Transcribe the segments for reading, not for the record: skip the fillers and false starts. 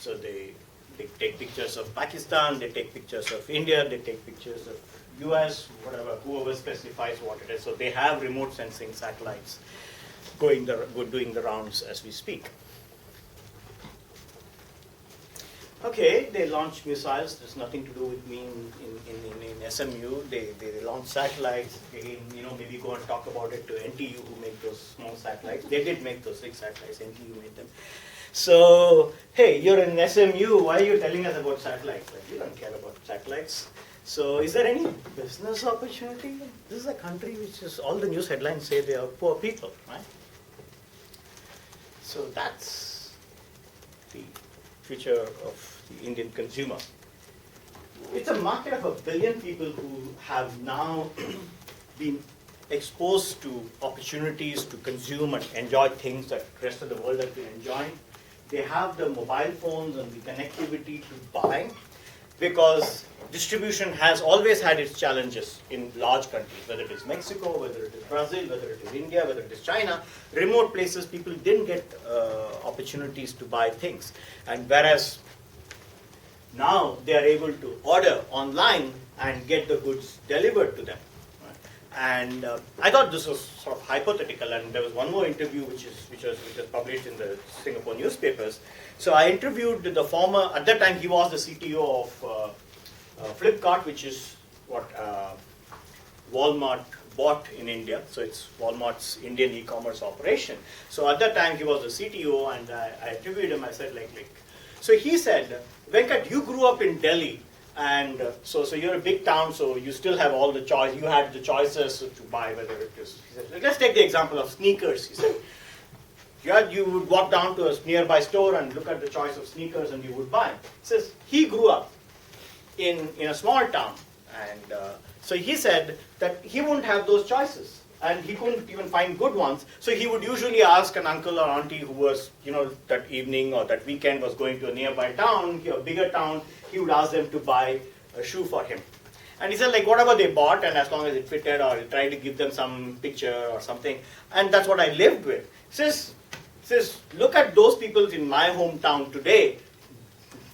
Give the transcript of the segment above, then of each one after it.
So they take pictures of Pakistan, they take pictures of India, they take pictures of US, whatever, whoever specifies what it is. So they have remote sensing satellites doing the rounds as we speak. Okay, they launch missiles. There's nothing to do with me in SMU. They launch satellites. Again, maybe go and talk about it to NTU who make those small satellites. They did make those big satellites. NTU made them. So, hey, you're in SMU. Why are you telling us about satellites? Like, you don't care about satellites. So, is there any business opportunity? This is a country which is, all the news headlines say they are poor people, right? So that's the future of the Indian consumer. It's a market of 1 billion people who have now been exposed to opportunities to consume and enjoy things that the rest of the world has been enjoying. They have the mobile phones and the connectivity to buy, because distribution has always had its challenges in large countries, whether it is Mexico, whether it is Brazil, whether it is India, whether it is China. Remote places, people didn't get opportunities to buy things. And whereas now they are able to order online and get the goods delivered to them. Right? And I thought this was sort of hypothetical, and there was one more interview which was published in the Singapore newspapers. So I interviewed the former, at that time he was the CTO of Flipkart, which is what Walmart bought in India. So it's Walmart's Indian e-commerce operation. So at that time he was the CTO, and I interviewed him. I said so he said, Venkat, you grew up in Delhi, and so you're a big town, so you still have all the choice. You had the choices to buy, whether it is. He said, let's take the example of sneakers. He said, you would walk down to a nearby store and look at the choice of sneakers, and you would buy. He says he grew up in a small town, and so he said that he wouldn't have those choices, and he couldn't even find good ones. So he would usually ask an uncle or auntie who was, that evening or that weekend was going to a nearby town, a bigger town. He would ask them to buy a shoe for him. And he said, whatever they bought, and as long as it fitted, or he tried to give them some picture or something, and that's what I lived with. He says, look at those people in my hometown today.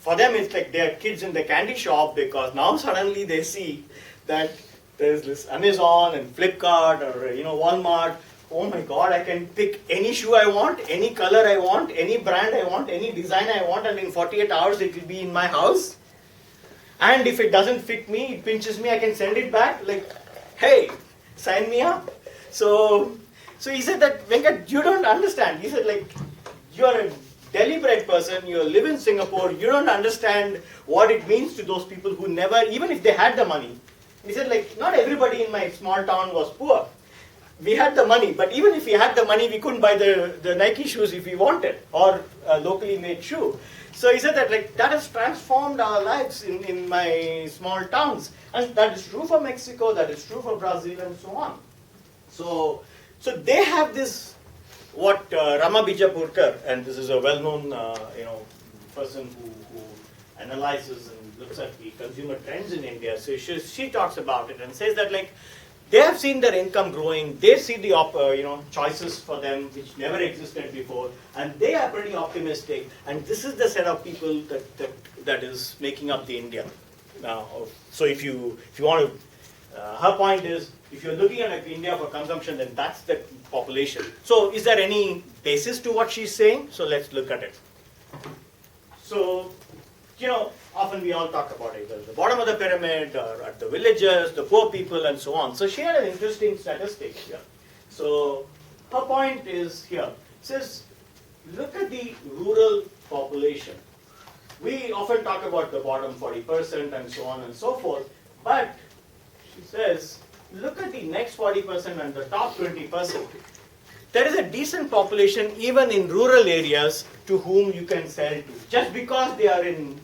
For them, it's like they're kids in the candy shop, because now suddenly they see that there's this Amazon and Flipkart or Walmart. Oh my God, I can pick any shoe I want, any color I want, any brand I want, any design I want, and in 48 hours it will be in my house. And if it doesn't fit me, it pinches me, I can send it back. Hey, sign me up. So he said that, Venkat, you don't understand. He said, you're a Delhi-bred person, you live in Singapore, you don't understand what it means to those people who never, even if they had the money. He said, not everybody in my small town was poor. We had the money, but even if we had the money, we couldn't buy the Nike shoes if we wanted, or a locally made shoe. So he said that that has transformed our lives in my small towns. And that is true for Mexico, that is true for Brazil, and so on. So they have this, what Rama Bijapurkar, and this is a well-known person who analyzes and looks at the consumer trends in India. So she talks about it and says that they have seen their income growing, they see the choices for them which never existed before, and they are pretty optimistic. And this is the set of people that is making up the India now. So if you want to, her point is, if you're looking at India for consumption, then that's the population. So is there any basis to what she's saying? So let's look at it. So, often we all talk about either the bottom of the pyramid, or at the villages, the poor people, and so on. So she had an interesting statistic here. So her point is here. It says, look at the rural population. We often talk about the bottom 40% and so on and so forth, but she says, look at the next 40% and the top 20%. There is a decent population even in rural areas to whom you can sell to. Just because they are in,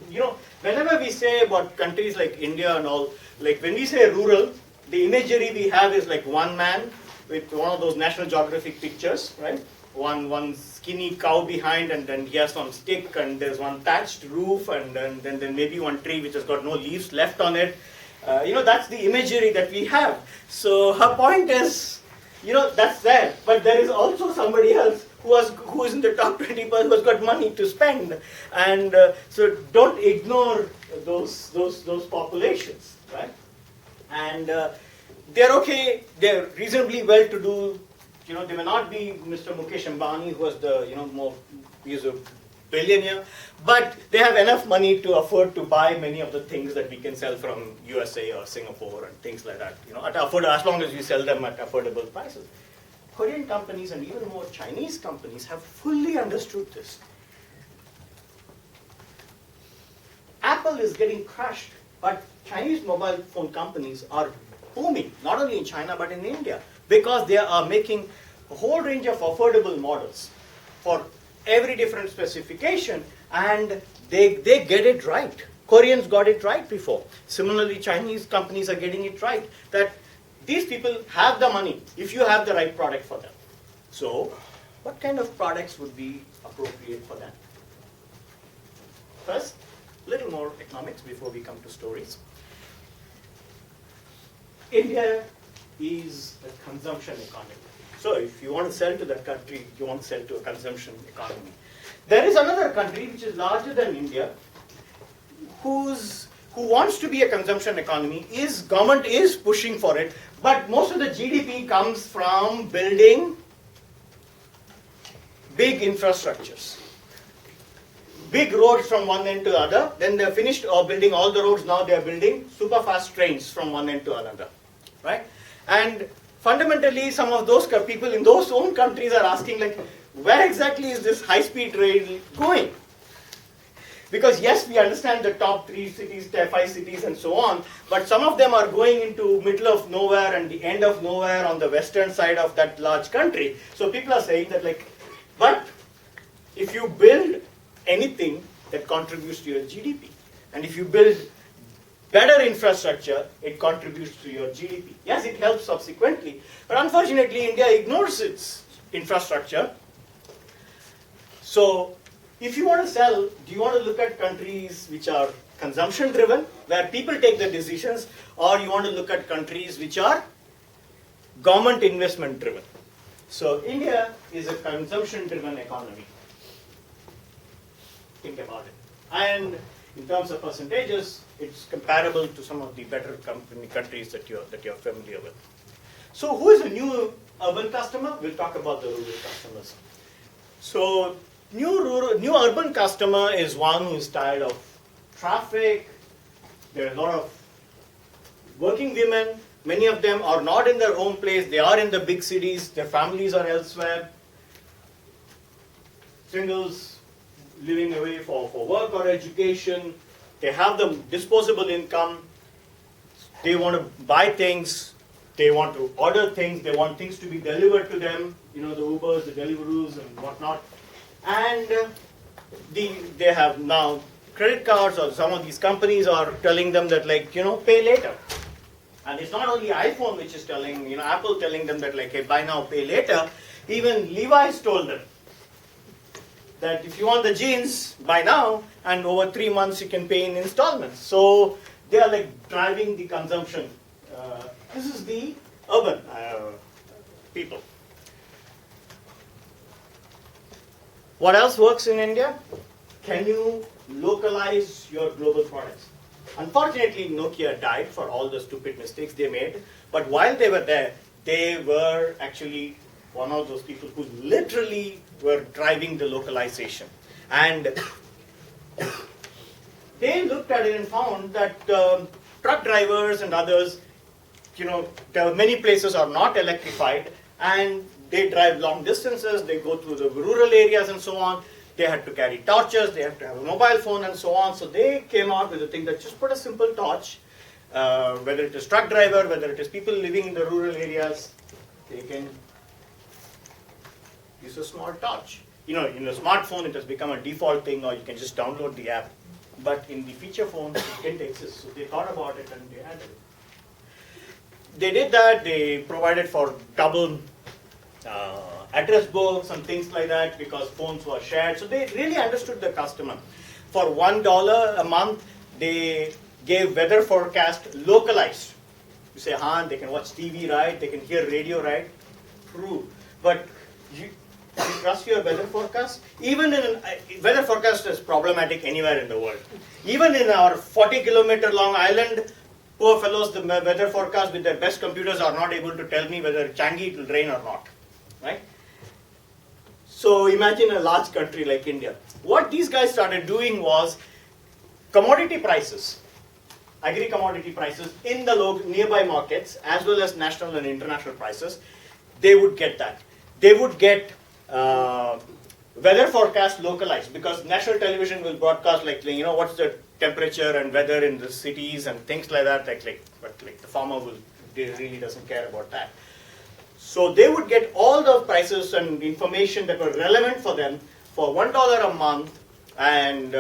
whenever we say about countries like India and all, when we say rural, the imagery we have is one man with one of those National Geographic pictures, right? One skinny cow behind, and then he has some stick, and there's one thatched roof, and then maybe one tree which has got no leaves left on it. That's the imagery that we have. So her point is, that's there, but there is also somebody else who is in the top 20%, who has got money to spend. And so don't ignore those populations, right? And they're okay, they're reasonably well-to-do. You know, they may not be Mr. Mukesh Ambani, who was the, he's a billionaire, but they have enough money to afford to buy many of the things that we can sell from USA or Singapore and things like that, as long as we sell them at affordable prices. Korean companies and even more Chinese companies have fully understood this. Apple is getting crushed, but Chinese mobile phone companies are booming, not only in China but in India, because they are making a whole range of affordable models for every different specification, and they get it right. Koreans got it right before. Similarly, Chinese companies are getting it right, that these people have the money if you have the right product for them. So, what kind of products would be appropriate for them? First, a little more economics before we come to stories. India is a consumption economy. So if you want to sell to that country, you want to sell to a consumption economy. There is another country which is larger than India, who wants to be a consumption economy. Government is pushing for it, but most of the GDP comes from building big infrastructures. Big roads from one end to the other, then they're finished building all the roads, now they're building super fast trains from one end to another, right? And fundamentally, some of those people in those own countries are asking, like, where exactly is this high-speed rail going? Because yes, we understand the top 3 cities, 5 cities and so on, but some of them are going into middle of nowhere and the end of nowhere on the western side of that large country. So people are saying that, like, but if you build anything that contributes to your GDP, and if you build better infrastructure, it contributes to your GDP. Yes, it helps subsequently, but unfortunately India ignores its infrastructure. So if you want to sell, do you want to look at countries which are consumption driven, where people take the decisions, or you want to look at countries which are government investment driven? So India is a consumption driven economy. Think about it. And in terms of percentages, it's comparable to some of the better countries that you're familiar with. So who is a new urban customer? We'll talk about the rural customers. So new urban customer is one who is tired of traffic. There are a lot of working women. Many of them are not in their home place. They are in the big cities. Their families are elsewhere. Singles living away for work or education. They have the disposable income. They want to buy things. They want to order things. They want things to be delivered to them. The Ubers, the Deliveroos and whatnot. And they have now credit cards, or some of these companies are telling them that, like, pay later. And it's not only iPhone which is telling, Apple telling them that, like, hey, buy now, pay later. Even Levi's told them that if you want the jeans, buy now, and over 3 months you can pay in installments. So they are, like, driving the consumption. This is the urban people. What else works in India? Can you localize your global products? Unfortunately, Nokia died for all the stupid mistakes they made. But while they were there, they were actually one of those people who literally were driving the localization. And they looked at it and found that truck drivers and others, there are many places are not electrified, and they drive long distances, they go through the rural areas and so on. They had to carry torches, they had to have a mobile phone and so on. So they came out with a thing that just put a simple torch, whether it is truck driver, whether it is people living in the rural areas, they can use a small torch. In a smartphone it has become a default thing, or you can just download the app. But in the feature phone it didn't exist. So they thought about it and they had it. They did that, they provided for double address books and things like that because phones were shared. So they really understood the customer. For $1 a month, they gave weather forecast localized. You say, they can watch TV, right? They can hear radio, right? True. But Do you trust your weather forecast? Even in weather forecast is problematic anywhere in the world. Even in our 40-kilometer long island, poor fellows, the weather forecast with their best computers are not able to tell me whether Changi it will rain or not, right? So imagine a large country like India. What these guys started doing was commodity prices, agri-commodity prices in the nearby markets as well as national and international prices, they would get that. They would get weather forecast localized because national television will broadcast like what's the temperature and weather in the cities and things like that. But the farmer really doesn't care about that. So they would get all the prices and information that were relevant for them for $1 a month. And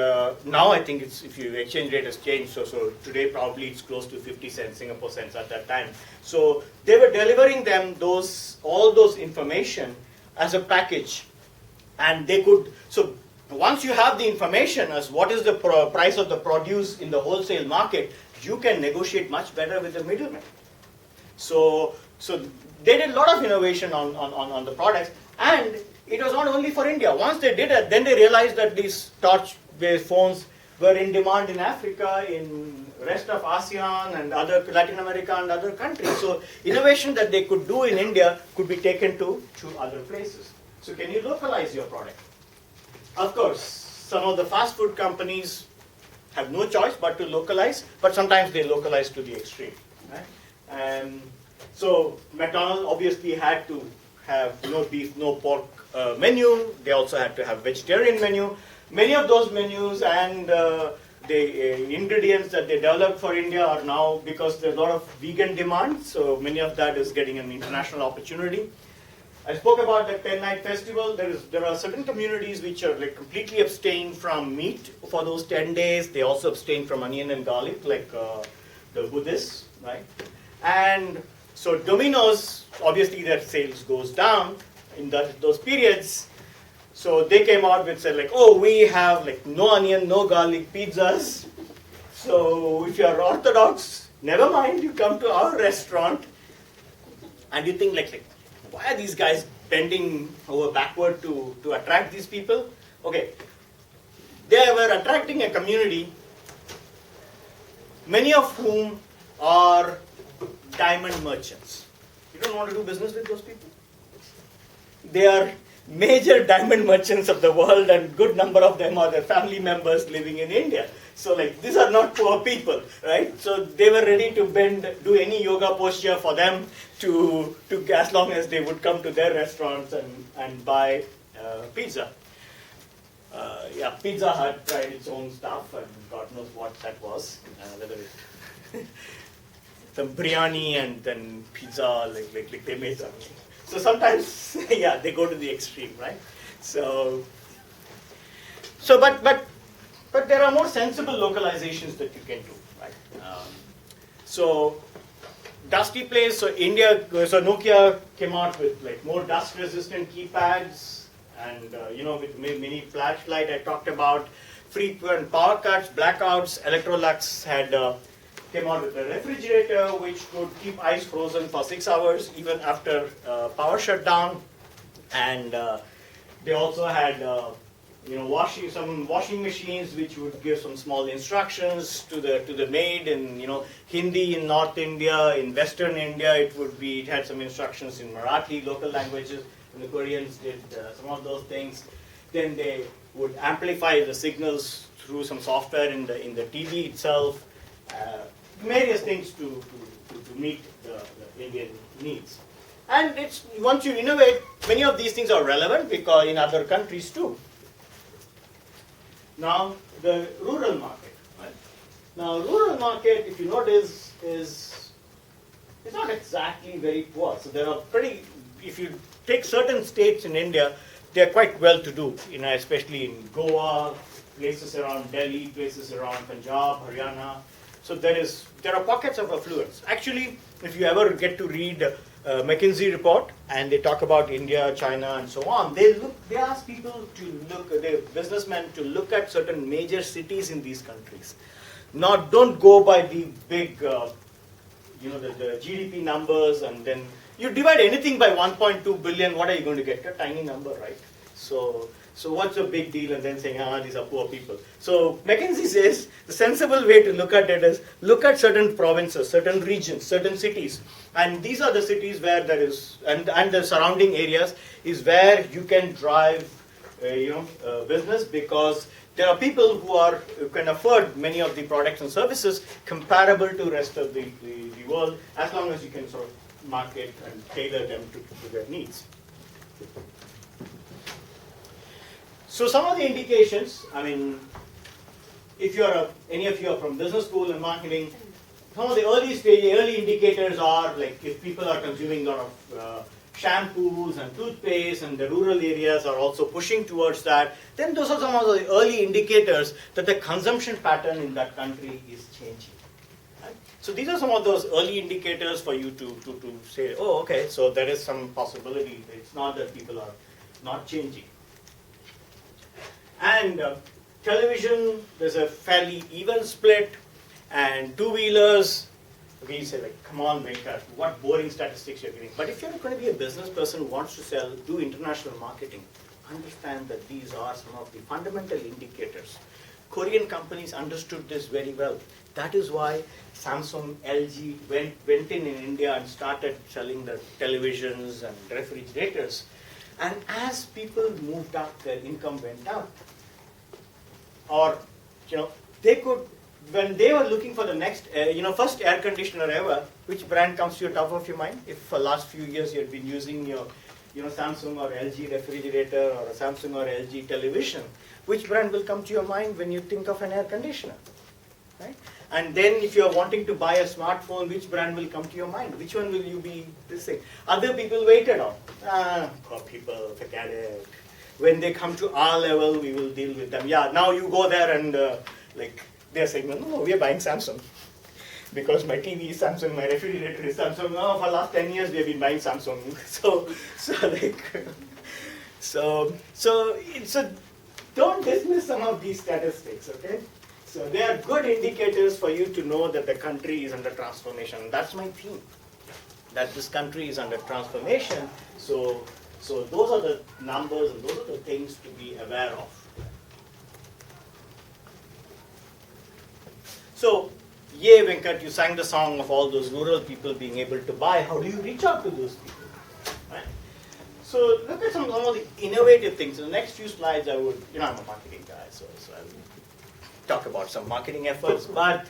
now I think if your exchange rate has changed, so today probably it's close to 50 cents, Singapore cents at that time. So they were delivering them all those information as a package, and they could. So once you have the information as what is the price of the produce in the wholesale market, you can negotiate much better with the middleman. So they did a lot of innovation on the products, and it was not only for India. Once they did it, then they realized that these touch-based phones were in demand in Africa, in rest of ASEAN and other Latin America and other countries. So innovation that they could do in India could be taken to other places. So can you localize your product? Of course, some of the fast food companies have no choice but to localize, but sometimes they localize to the extreme. Right? So McDonald's obviously had to have no beef, no pork menu. They also had to have vegetarian menu. Many of those menus and the ingredients that they developed for India are now, because there's a lot of vegan demand, so many of that is getting an international opportunity. I spoke about the 10-night festival. There are certain communities which are completely abstain from meat for those 10 days. They also abstain from onion and garlic, like the Buddhists, right? And so Domino's, obviously their sales goes down in those periods. So they came out with said we have no onion, no garlic pizzas. So if you are Orthodox, never mind, you come to our restaurant. And you think why are these guys bending over backward to attract these people? Okay, they were attracting a community, many of whom are diamond merchants. You don't want to do business with those people? They are major diamond merchants of the world, and good number of them are their family members living in India. So these are not poor people, right? So they were ready to do any yoga posture for them to as long as they would come to their restaurants and buy pizza. Pizza Hut tried its own stuff, and God knows what that was. Whether it some biryani and then pizza, they made something. So sometimes, they go to the extreme, right? But there are more sensible localizations that you can do, right? So dusty place. So Nokia came out with more dust-resistant keypads, and with mini flashlight I talked about, frequent power cuts, blackouts. Electrolux had came out with a refrigerator which could keep ice frozen for 6 hours even after power shutdown, and they also had washing machines which would give some small instructions to the maid in Hindi in North India. In Western India it had some instructions in Marathi, local languages, and the Koreans did some of those things. Then they would amplify the signals through some software in the TV itself. Various things to meet the Indian needs. And once you innovate, many of these things are relevant because in other countries too. Now, the rural market. Right? Now, rural market, if you notice, is not exactly very poor. So there are if you take certain states in India, they are quite well-to-do, especially in Goa, places around Delhi, places around Punjab, Haryana. So there are pockets of affluence. Actually, if you ever get to read McKinsey report and they talk about India, China, and so on, they ask people businessmen to look at certain major cities in these countries. Don't go by the big, the GDP numbers and then you divide anything by 1.2 billion, what are you going to get? A tiny number, right? So what's the big deal? And then saying, these are poor people. So McKinsey says the sensible way to look at it is look at certain provinces, certain regions, certain cities. And these are the cities where there is, and the surrounding areas is where you can drive business, because there are people who can afford many of the products and services comparable to the rest of the world, as long as you can sort of market and tailor them to their needs. So some of the indications, I mean, if any of you are from business school and marketing, some of the early indicators are like if people are consuming a lot of shampoos and toothpaste, and the rural areas are also pushing towards that, then those are some of the early indicators that the consumption pattern in that country is changing. Right? So these are some of those early indicators for you to say, oh, okay, so there is some possibility. It's not that people are not changing. And television, there's a fairly even split, and two-wheelers, okay, you say like, come on, Venkat, what boring statistics you're giving. But if you're going to be a business person who wants to do international marketing, understand that these are some of the fundamental indicators. Korean companies understood this very well. That is why Samsung, LG went in India and started selling the televisions and refrigerators. And as people moved up, their income went up. Or, they could, when they were looking for the next, first air conditioner ever, which brand comes to the top of your mind? If for the last few years you had been using your, Samsung or LG refrigerator or a Samsung or LG television, which brand will come to your mind when you think of an air conditioner? Right? And then if you're wanting to buy a smartphone, which brand will come to your mind? Which one will you be saying? Other people waited on. Poor people, forget it. When they come to our level, we will deal with them. Yeah, now you go there and they're saying, no, we are buying Samsung. Because my TV is Samsung, my refrigerator is Samsung. No, for the last 10 years we have been buying Samsung. So don't dismiss some of these statistics, okay? So they are good indicators for you to know that the country is under transformation. That's my theme, that this country is under transformation. So those are the numbers and those are the things to be aware of. So, yay Venkat, you sang the song of all those rural people being able to buy. How do you reach out to those people? Right? So look at some of the innovative things. In the next few slides I would, I'm a marketing guy, so I will talk about some marketing efforts. But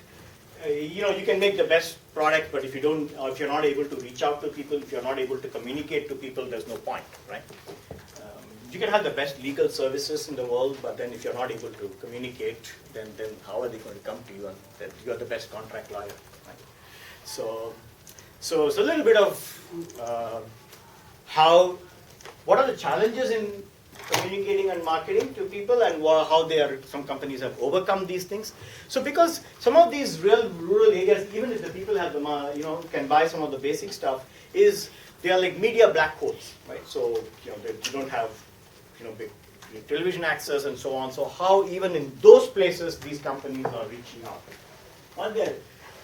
you can make the best product, but if you're not able to reach out to people, if you're not able to communicate to people, there's no point, right? You can have the best legal services in the world, but then if you're not able to communicate, then how are they going to come to you and that you're the best contract lawyer, right? So a little bit of what are the challenges in communicating and marketing to people, and how some companies have overcome these things. So because some of these real rural areas, even if the people have them, can buy some of the basic stuff, they are like media black holes, right? So you don't have big television access and so on. So how even in those places these companies are reaching out?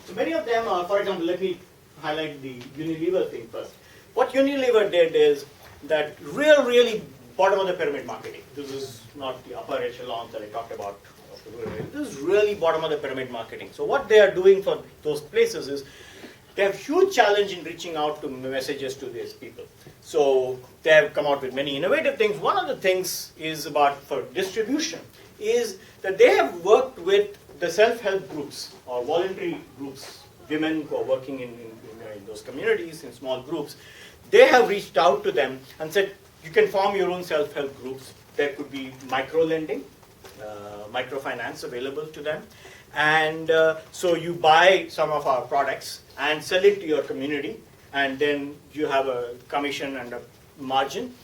So many of them are, for example, let me highlight the Unilever thing first. What Unilever did is that really bottom of the pyramid marketing. This is not the upper echelons that I talked about. This is really bottom of the pyramid marketing. So what they are doing for those places is they have huge challenge in reaching out to messages to these people. So they have come out with many innovative things. One of the things is for distribution is that they have worked with the self-help groups or voluntary groups, women who are working in those communities, in small groups. They have reached out to them and said, you can form your own self-help groups. There could be micro-lending, microfinance available to them. And so you buy some of our products and sell it to your community, and then you have a commission and a margin,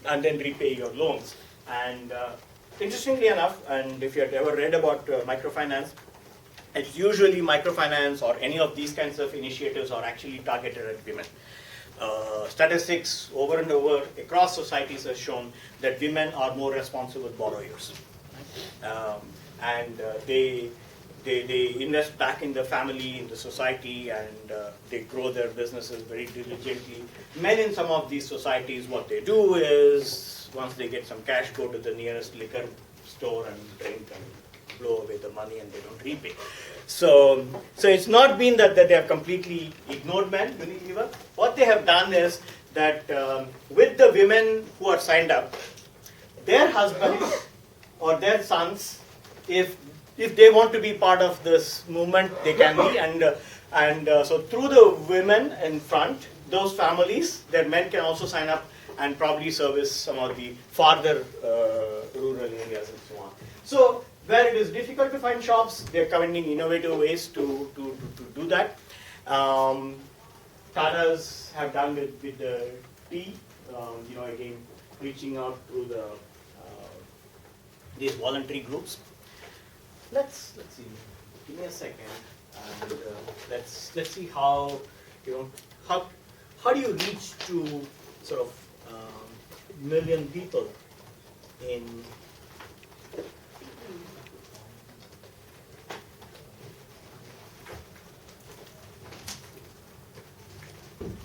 and then repay your loans. And interestingly enough, and if you have ever read about microfinance, it's usually microfinance or any of these kinds of initiatives are actually targeted at women. Statistics over and over across societies have shown that women are more responsible borrowers. And they they invest back in the family, in the society, and they grow their businesses very diligently. Men in some of these societies, what they do is, once they get some cash, go to the nearest liquor store and drink and blow away the money, and they don't repay. So it's not been that they have completely ignored men, Unilever. What they have done is that with the women who are signed up, their husbands or their sons, if they want to be part of this movement, they can be. And so through the women in front, those families, their men can also sign up and probably service some of the farther rural areas and so on. So where it is difficult to find shops, they're finding innovative ways to do that. Tata's have done with the tea, again, reaching out through these voluntary groups. Let's see. Give me a second, and let's see how how do you reach to sort of million people in.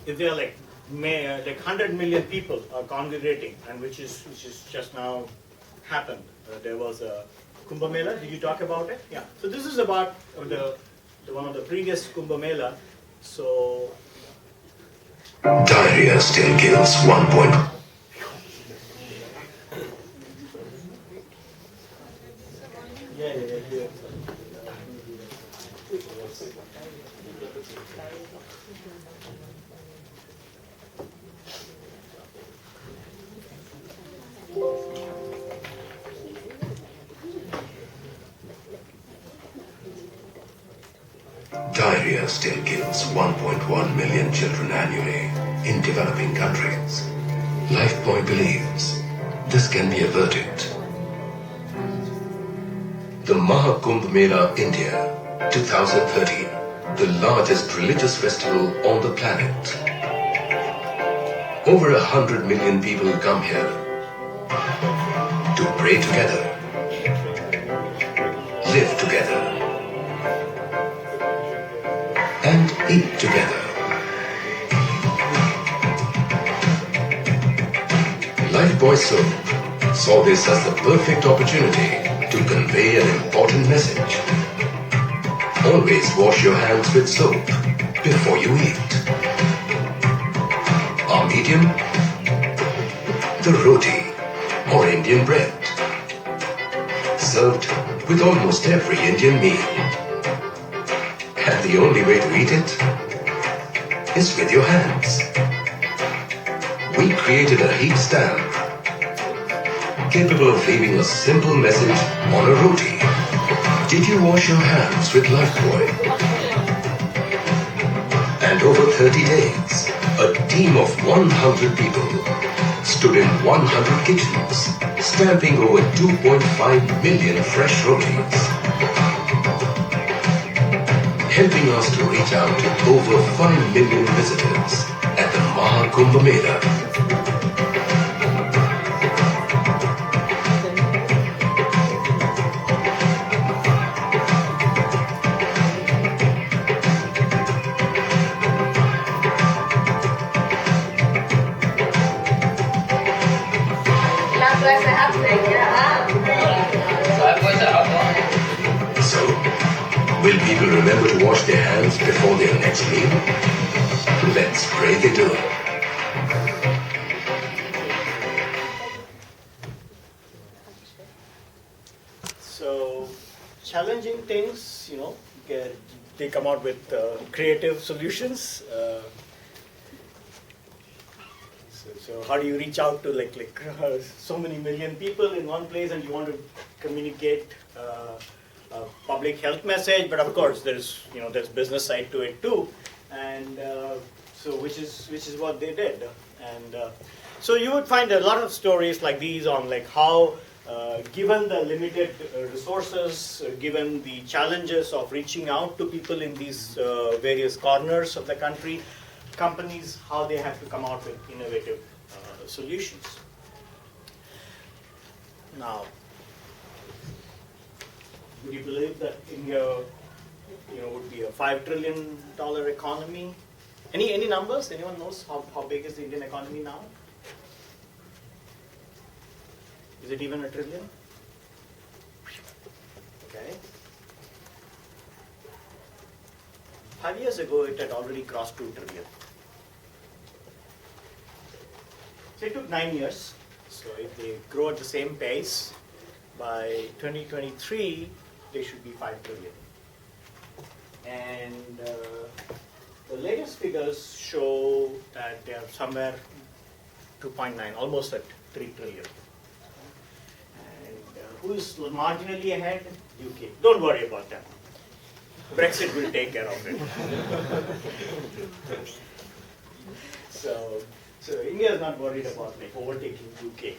If there are like 100 million people are congregating, and which is just now happened. There was a Kumbh Mela. Did you talk about it? Yeah. So this is about the one of the previous Kumbh Mela. So diarrhea still kills 1 point. Yeah. Diarrhea still kills 1.1 million children annually in developing countries. LifeBoy believes this can be averted. The Kumbh Mela, India, 2013, the largest religious festival on the planet. Over 100 million people come here to pray together, live together, and eat together. LifeBoy Soap saw this as the perfect opportunity to convey an important message. Always wash your hands with soap before you eat. Our medium? The roti, or Indian bread. Served with almost every Indian meal. And the only way to eat it is with your hands. We created a heat stamp capable of leaving a simple message on a roti. Did you wash your hands with LifeBoy? And over 30 days, a team of 100 people stood in 100 kitchens, stamping over 2.5 million fresh rotis, helping us to reach out to over 5 million visitors at the Kumbh Mela. So, will people remember to wash their hands before their next meal? Let's pray they do. So, challenging things, they come out with creative solutions. So how do you reach out to so many million people in one place, and you want to communicate a public health message? But of course, there's business side to it too, and so which is what they did. And so you would find a lot of stories like these on how, given the limited resources, given the challenges of reaching out to people in these various corners of the country, companies, how they have to come out with innovative solutions. Now, Would you believe that India, would be a $5 trillion economy? Any numbers? Anyone knows how big is the Indian economy now? Is it even a trillion? Okay. 5 years ago, it had already crossed 2 trillion. So it took 9 years. So if they grow at the same pace, by 2023, they should be 5 trillion. And the latest figures show that they are somewhere 2.9, almost at 3 trillion. And who is marginally ahead? UK. Don't worry about that. Brexit will take care of it. So India is not worried about overtaking UK.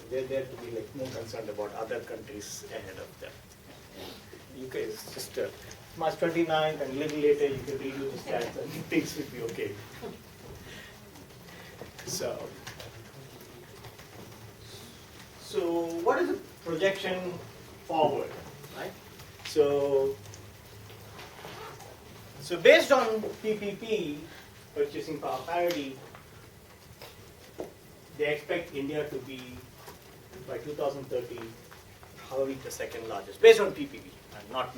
They're there to be more concerned about other countries ahead of them. UK is just March 29th, and a little later you can redo the stats and things will be okay. So what is the projection forward, right? So based on PPP, purchasing power parity, they expect India to be, by 2030, probably the second largest, based on PPP, and not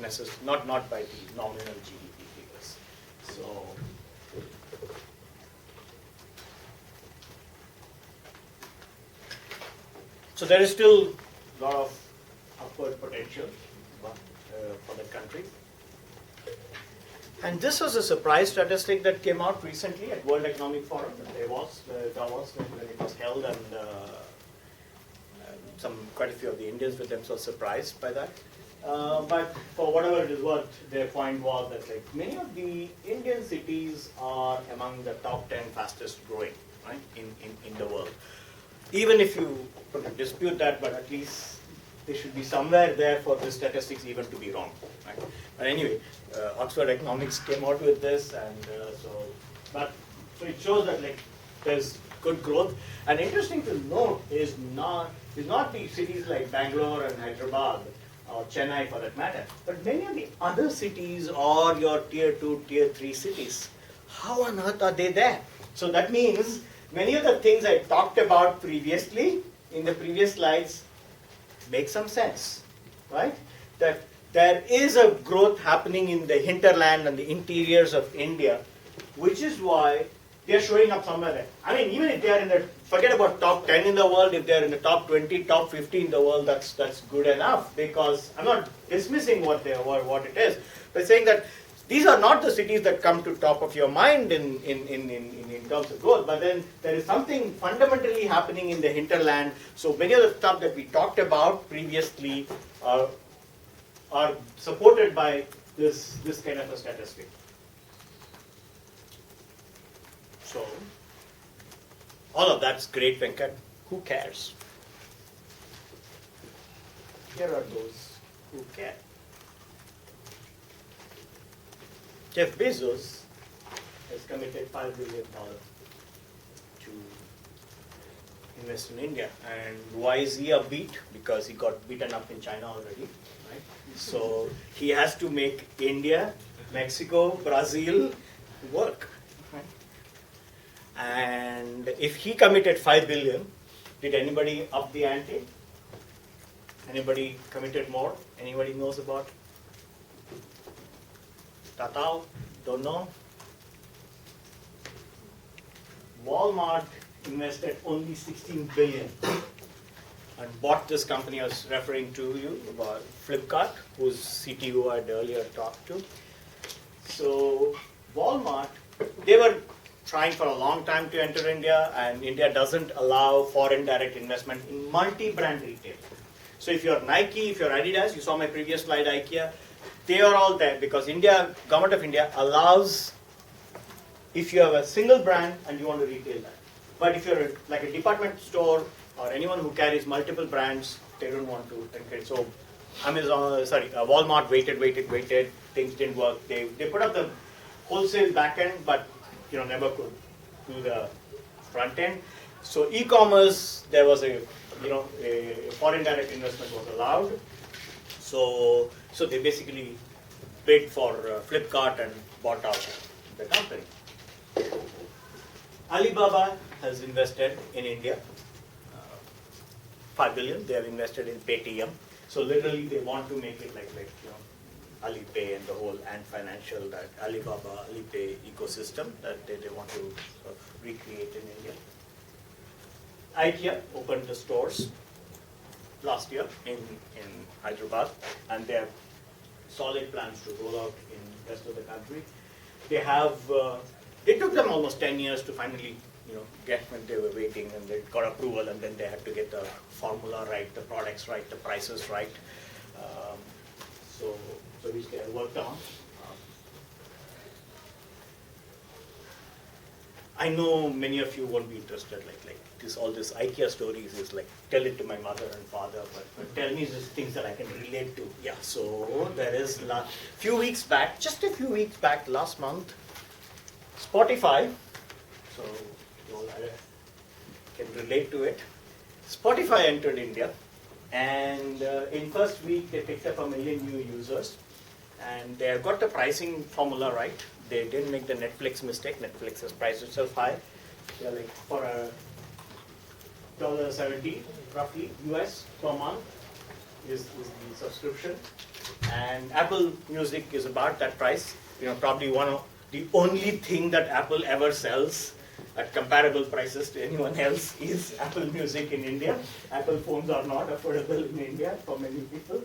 by the nominal GDP figures. So there is still a lot of upward potential for the country. And this was a surprise statistic that came out recently at World Economic Forum. There was Davos when it was held, and quite a few of the Indians with themselves surprised by that. But for whatever it is worth, their point was that many of the Indian cities are among the top 10 fastest growing, right, in the world. Even if you dispute that, but at least they should be somewhere there for the statistics even to be wrong, right? But anyway, Oxford Economics came out with this, and so it shows that there's good growth. And interesting to note is not the cities like Bangalore and Hyderabad or Chennai for that matter, but many of the other cities or your tier 2, tier 3 cities. How on earth are they there? So that means many of the things I talked about previously in the previous slides make some sense, right? That there is a growth happening in the hinterland and the interiors of India, which is why they're showing up somewhere there. I mean, even if they are forget about top 10 in the world, if they're in the top 20, top 50 in the world, that's good enough, because I'm not dismissing what it is, but saying that these are not the cities that come to top of your mind in terms of growth, but then there is something fundamentally happening in the hinterland. So many of the stuff that we talked about previously are supported by this kind of a statistic. So all of that's great, Venkat. Who cares? Here are those who care. Jeff Bezos has committed $5 billion to invest in India. And why is he upbeat? Because he got beaten up in China already, right? So he has to make India, Mexico, Brazil work. Right? And if he committed $5 billion, did anybody up the ante? Anybody committed more? Anybody knows about? Tatao, don't know. Walmart invested only $16 billion and bought this company I was referring to you about, Flipkart, whose CTO I'd earlier talked to. So Walmart, they were trying for a long time to enter India, and India doesn't allow foreign direct investment in multi-brand retail. So if you're Nike, if you're Adidas, you saw my previous slide, IKEA, they are all there because government of India allows if you have a single brand and you want to retail that. But if you're like a department store or anyone who carries multiple brands, they don't want to encourage. So Walmart waited, things didn't work. They put up the wholesale back end, but never could do the front end. So e-commerce, there was a foreign direct investment was allowed. So So they basically bid for Flipkart and bought out the company. Alibaba has invested in India, 5 billion. They have invested in Paytm. So literally, they want to make it like Alipay and the whole Ant Financial, that Alibaba, Alipay ecosystem that they want to sort of recreate in India. IKEA opened the stores last year in Hyderabad, and they have solid plans to roll out in the rest of the country. They have, it took them almost 10 years to finally get when they were waiting, and they got approval, and then they had to get the formula right, the products right, the prices right. So which they have worked on. I know many of you won't be interested, like this, all this IKEA stories is like, tell it to my mother and father, but tell me these things that I can relate to. Yeah, so there is few weeks back, just a few weeks back, last month, Spotify, so you all can relate to it. Spotify entered India, and in first week they picked up 1 million new users, and they have got the pricing formula right. They didn't make the Netflix mistake. Netflix has priced itself high. They're like for $70 roughly US per month is the subscription, and Apple Music is about that price. Probably one of the only thing that Apple ever sells at comparable prices to anyone else is Apple Music in India. Apple phones are not affordable in India for many people,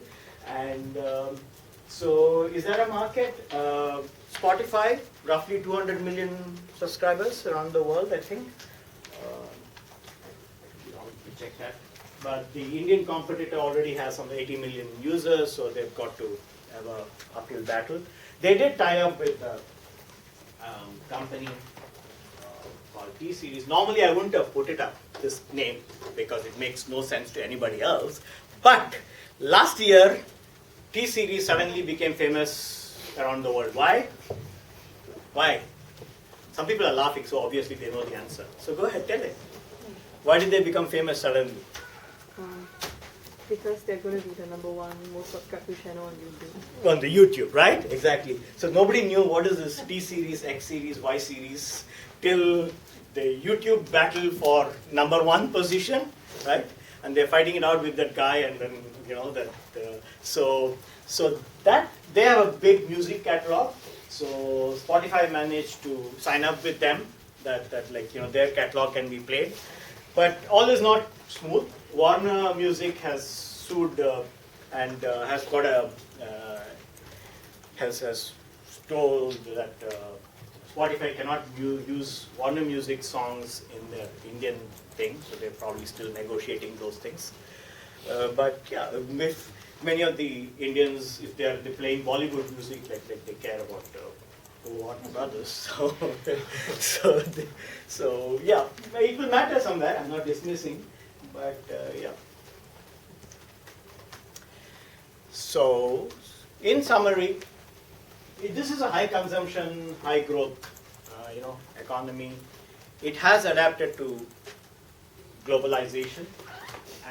and so is there a market? Spotify, roughly 200 million subscribers around the world, I think. We check that. But the Indian competitor already has some 80 million users, so they've got to have an uphill battle. They did tie up with a company called T-Series. Normally, I wouldn't have put it up, this name, because it makes no sense to anybody else. But last year, T-Series suddenly became famous around the world. Why? Why? Some people are laughing, so obviously they know the answer. So go ahead, tell it. Why did they become famous suddenly? Because they're going to be the #1 most subscribed to channel on YouTube. On the YouTube, right? Exactly. So nobody knew what is this T-Series, X-Series, Y-Series till the YouTube battle for #1 position, right? And they're fighting it out with that guy, and then so that they have a big music catalog. So Spotify managed to sign up with them that their catalog can be played, but all is not smooth. Warner Music has sued and has got has told that Spotify cannot use Warner Music songs in their Indian thing, so they're probably still negotiating those things. But yeah, if many of the Indians, if they're playing Bollywood music, like they care about Warner Brothers, so yeah, it will matter somewhere. I'm not dismissing, but yeah. So, in summary, this is a high consumption, high growth, economy. It has adapted to globalization,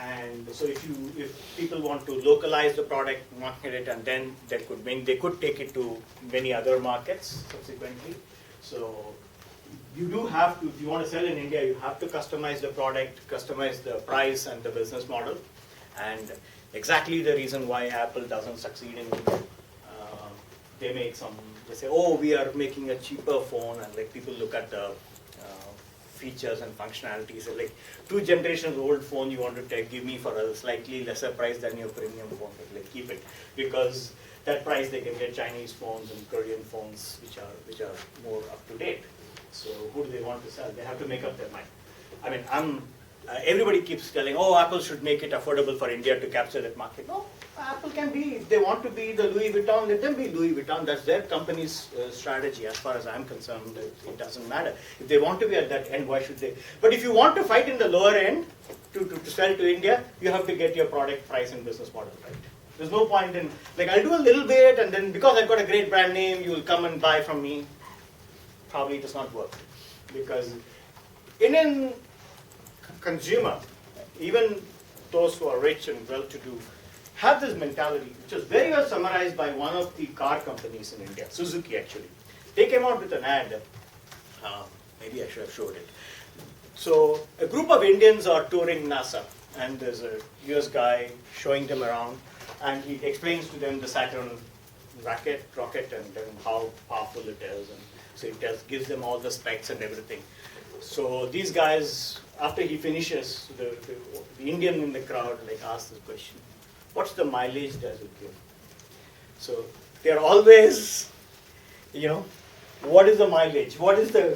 and so if people want to localize the product, market it, and then they could take it to many other markets subsequently. So you do have to, if you want to sell in India, you have to customize the product, customize the price and the business model, and exactly the reason why Apple doesn't succeed in India. They say, oh, we are making a cheaper phone, and people look at the features and functionalities. So 2 generations old phone you want to give me for a slightly lesser price than your premium phone, but keep it, because that price they can get Chinese phones and Korean phones which are more up to date. So who do they want to sell? They have to make up their mind. I mean, everybody keeps telling, oh, Apple should make it affordable for India to capture that market. No, Apple can be, if they want to be the Louis Vuitton, let them be Louis Vuitton. That's their company's strategy. As far as I'm concerned, it doesn't matter. If they want to be at that end, why should they? But if you want to fight in the lower end to sell to India, you have to get your product price and business model right. There's no point in, I'll do a little bit, and then because I've got a great brand name, you will come and buy from me. Probably it does not work, because Indian consumer, even those who are rich and well-to-do, have this mentality, which was very well summarized by one of the car companies in India, Suzuki actually. They came out with an ad, maybe I should have showed it. So a group of Indians are touring NASA, and there's a US guy showing them around, and he explains to them the Saturn rocket and how powerful it is, and so it gives them all the specs and everything. So these guys, after he finishes, the Indian in the crowd asks this question: what's the mileage does it give? So they're always, what is the mileage? What is the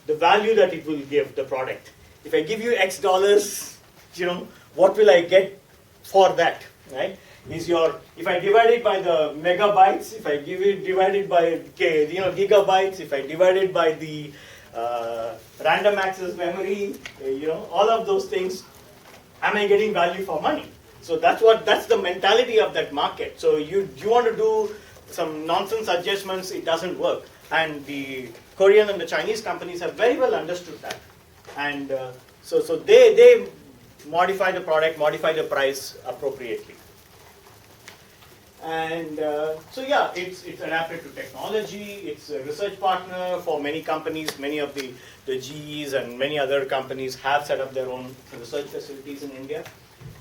the value that it will give the product? If I give you X dollars, what will I get for that, right? If I divide it by the megabytes, if I divide it by gigabytes, if I divide it by the random access memory, all of those things, am I getting value for money? So that's the mentality of that market. So you want to do some nonsense adjustments, it doesn't work. And the Korean and the Chinese companies have very well understood that. And so they modify the product, modify the price appropriately. And it's adapted to technology. It's a research partner for many companies. Many of the GEs and many other companies have set up their own research facilities in India.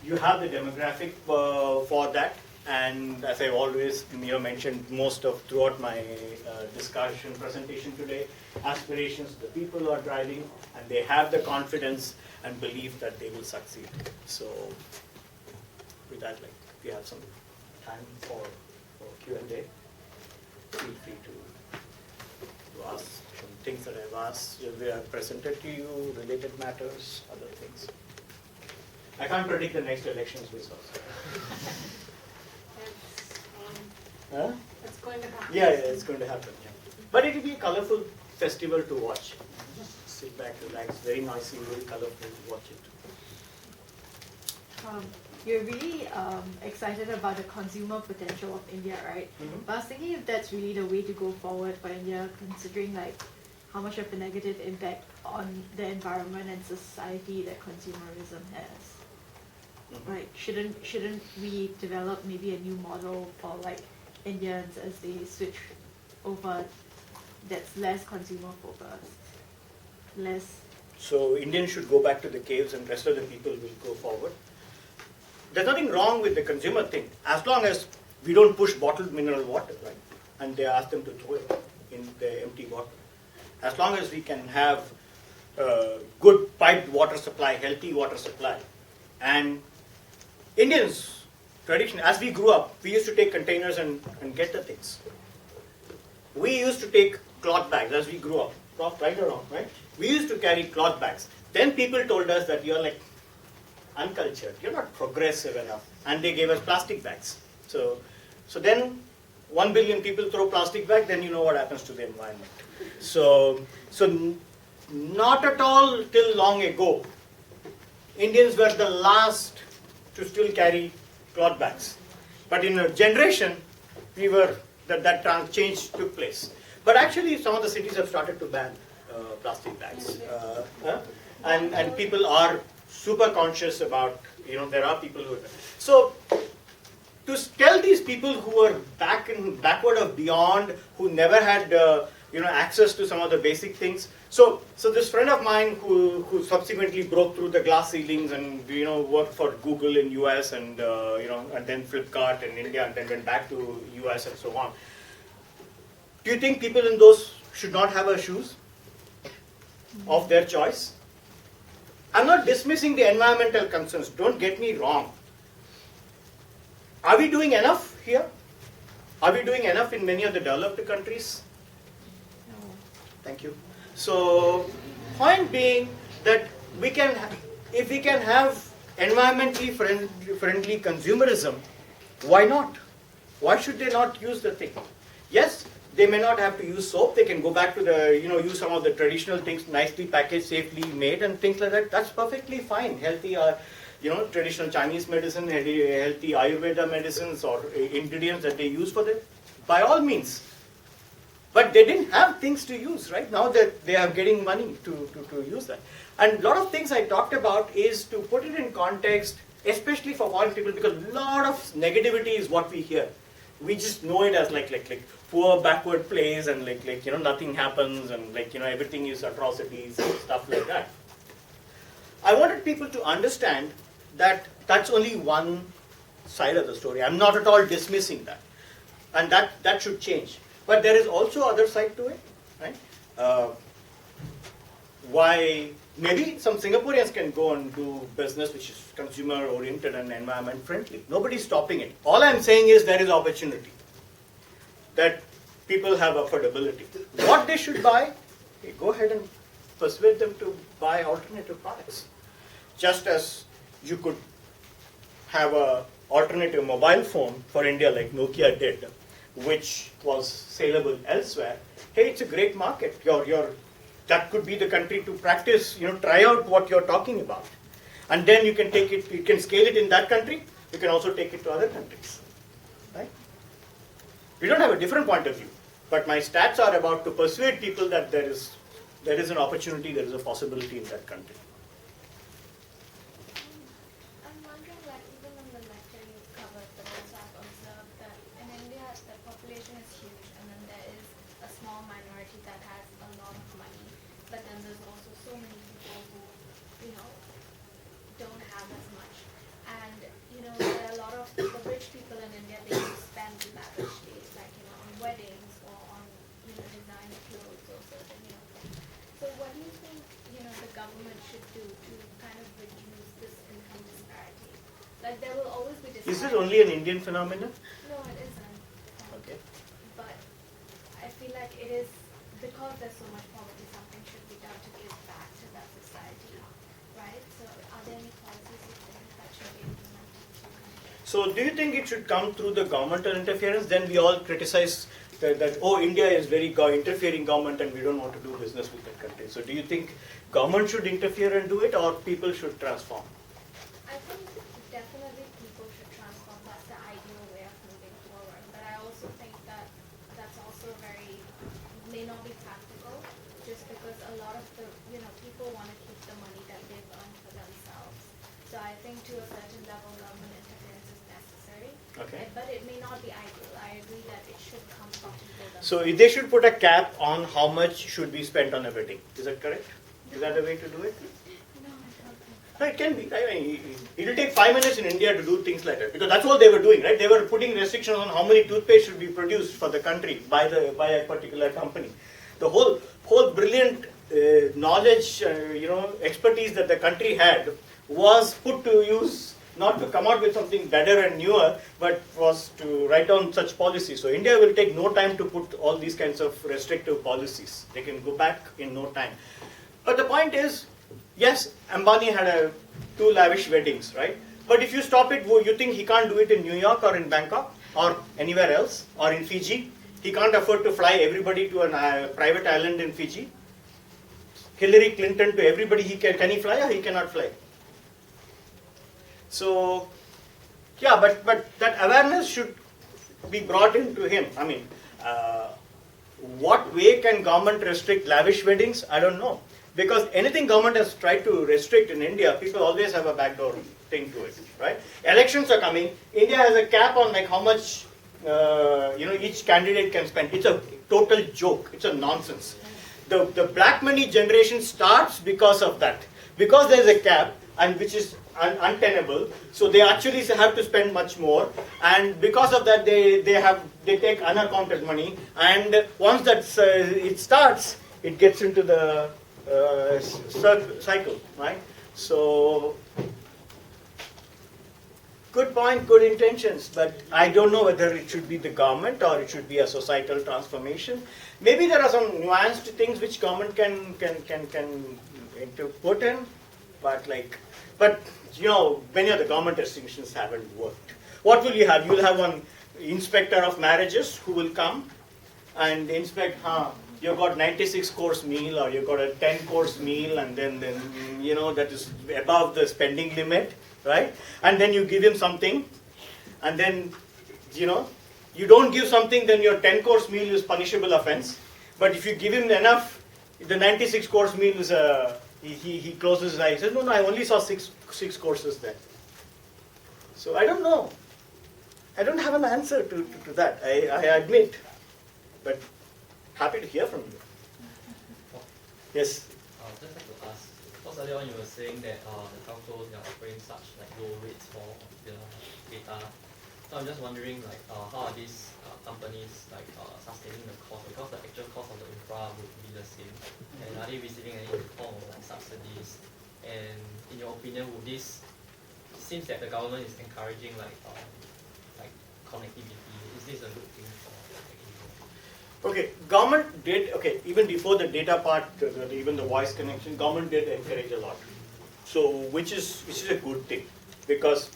You have the demographic for that. And as I've always mentioned throughout my presentation today, aspirations of the people who are driving, and they have the confidence and belief that they will succeed. So with that, if you have some time for Q&A, feel free to ask some things that I've asked. They are presented to you, related matters, other things. I can't predict the next elections results. Huh? It's going to happen. Yeah, it's going to happen. Yeah. But it will be a colorful festival to watch. Just sit back, relax, very noisy, very colorful, watch it. You're really excited about the consumer potential of India, right? Mm-hmm. But I was thinking if that's really the way to go forward for India, considering how much of a negative impact on the environment and society that consumerism has. Mm-hmm. Shouldn't we develop maybe a new model for Indians as they switch over that's less consumer focused, So Indians should go back to the caves and rest of the people will go forward. There's nothing wrong with the consumer thing, as long as we don't push bottled mineral water, right? And they ask them to throw it in the empty bottle. As long as we can have good piped water supply, healthy water supply. And Indians, tradition, as we grew up, we used to take containers and get the things. We used to take cloth bags as we grew up. Prof, right or wrong, right? We used to carry cloth bags. Then people told us that you're uncultured, you're not progressive enough. And they gave us plastic bags. So then 1 billion people throw plastic bags, then you know what happens to the environment. So not at all till long ago, Indians were the last to still carry cloth bags. But in a generation, that change took place. But actually, some of the cities have started to ban plastic bags. And people are super conscious about, there are people who... So, to tell these people who are backward or beyond, who never had access to some of the basic things. So this friend of mine who subsequently broke through the glass ceilings and worked for Google in US and and then Flipkart in India and then went back to US and so on. Do you think people in those should not have a shoes of their choice? I'm not dismissing the environmental concerns. Don't get me wrong. Are we doing enough here? Are we doing enough in many of the developed countries? No. Thank you. So, point being that if we can have environmentally friendly consumerism, why not? Why should they not use the thing? Yes, they may not have to use soap. They can go back to use some of the traditional things, nicely packaged, safely made, and things like that. That's perfectly fine. Healthy, traditional Chinese medicine, healthy Ayurveda medicines or ingredients that they use for that. By all means. But they didn't have things to use, right? Now that they are getting money to use that. And a lot of things I talked about is to put it in context especially for foreign people, because a lot of negativity is what we hear. We just know it as like poor backward place and nothing happens and everything is atrocities and stuff like that. I wanted people to understand that that's only one side of the story. I'm not at all dismissing that, and that should change. But there is also other side to it, right? Why maybe some Singaporeans can go and do business which is consumer oriented and environment friendly. Nobody's stopping it. All I'm saying is there is opportunity, that people have affordability. What they should buy, go ahead and persuade them to buy alternative products. Just as you could have a alternative mobile phone for India like Nokia did, which was saleable elsewhere. Hey, it's a great market. That could be the country to practice, try out what you're talking about. And then you can take it, you can scale it in that country, you can also take it to other countries. Right? We don't have a different point of view, but my stats are about to persuade people that there is an opportunity, there is a possibility in that country. I'm wondering, even in the lecture you covered, but also I've observed that in India the population is huge, and then there is a small minority that has a lot of money, but then there's also so many people who, don't have as much. And, there are a lot of the rich people in India, they do spend lavishly, on weddings or on, designer clothes or certain, things. So what do you think, the government should do to kind of reduce this income disparity? There will always be disparity. Is this only an Indian phenomenon? No, it isn't. Okay. But I feel like it is, because there's so much poverty, something should be done to give back to that society, right? So are there any policies you think that should be implemented? So do you think it should come through the governmental interference? Then we all criticize that India is very interfering government and we don't want to do business with that country. So do you think government should interfere and do it, or people should transform? I think definitely people should transform. That's the ideal way of moving forward. But I also think that that's also may not be practical, just because a lot of the, people want to keep the money that they've earned for themselves. So I think to a certain level, government interference is necessary. Okay. But it may not be ideal. I agree that it should come from people themselves. So they should put a cap on how much should be spent on a wedding. Is that correct? Is that the way to do it? No, I don't think so. No, it can be. It will take 5 minutes in India to do things like that, because that's all they were doing, right? They were putting restrictions on how many toothpaste should be produced for the country by a particular company. The whole brilliant knowledge, expertise that the country had was put to use, not to come out with something better and newer, but was to write down such policies. So India will take no time to put all these kinds of restrictive policies. They can go back in no time. But the point is, yes, Ambani had 2 lavish weddings, right? But if you stop it, you think he can't do it in New York or in Bangkok or anywhere else or in Fiji? He can't afford to fly everybody to a private island in Fiji. Hillary Clinton to everybody, can he fly or he cannot fly? So, yeah, but that awareness should be brought into him. I mean, what way can government restrict lavish weddings? I don't know. Because anything government has tried to restrict in India, people always have a backdoor thing to it, right? Elections are coming. India has a cap on how much each candidate can spend. It's a total joke. It's a nonsense. The black money generation starts because of that. Because there is a cap, and which is untenable, so they actually have to spend much more, and because of that they take unaccounted money, and once that it starts, it gets into the cycle, right? So good point, good intentions, but I don't know whether it should be the government or it should be a societal transformation. Maybe there are some nuanced things which government can put in, but many of the government restrictions haven't worked. What will you have? You will have one inspector of marriages who will come and inspect, you've got 96 course meal, or you've got a 10 course meal, and then that is above the spending limit, right? And then you give him something, and then you don't give something, then your 10 course meal is punishable offense. But if you give him enough, the 96 course meal is he closes his eyes. He says, no, I only saw six courses there. So I don't know. I don't have an answer to that, I admit. But happy to hear from you. Yes? Just like to ask, because earlier on you were saying that the telcos are offering such like low rates for their data. So I'm just wondering like how are these companies like sustaining the cost, because the actual cost of the infra would be the same. And are they receiving any form of like subsidies? And in your opinion, would this, seems that the government is encouraging like connectivity, is this a good thing for Asia? Okay, government did, okay, even before the data part, even the voice connection, government did encourage a lot. So, which is a good thing, because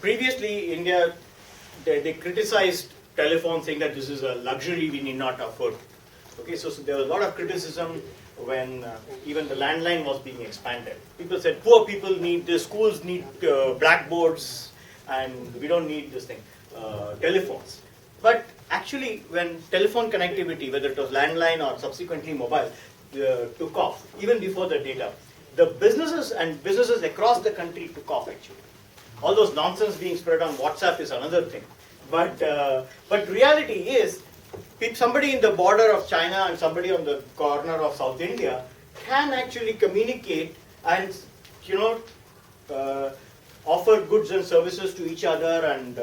previously India, they criticized telephone, saying that this is a luxury we need not afford. Okay, so there was a lot of criticism when even the landline was being expanded. People said poor people need this, schools need blackboards, and we don't need this thing, telephones. But actually, when telephone connectivity, whether it was landline or subsequently mobile, took off, even before the data, the businesses across the country took off actually. All those nonsense being spread on WhatsApp is another thing. But reality is, somebody in the border of China and somebody on the corner of South India can actually communicate and, offer goods and services to each other, and